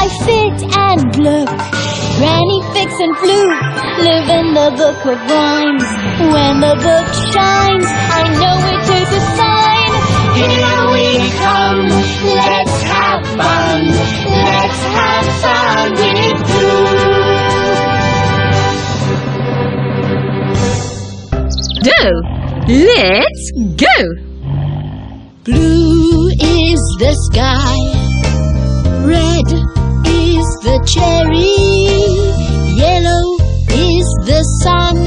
I fit and look. Granny Fix and Fluke live in the book of rhymes. When the book shines, I know it is a sign. Here we come, let's have fun. Let's have fun with Blue. So, let's go! Blue is the sky, red is the cherry, yellow is the sun,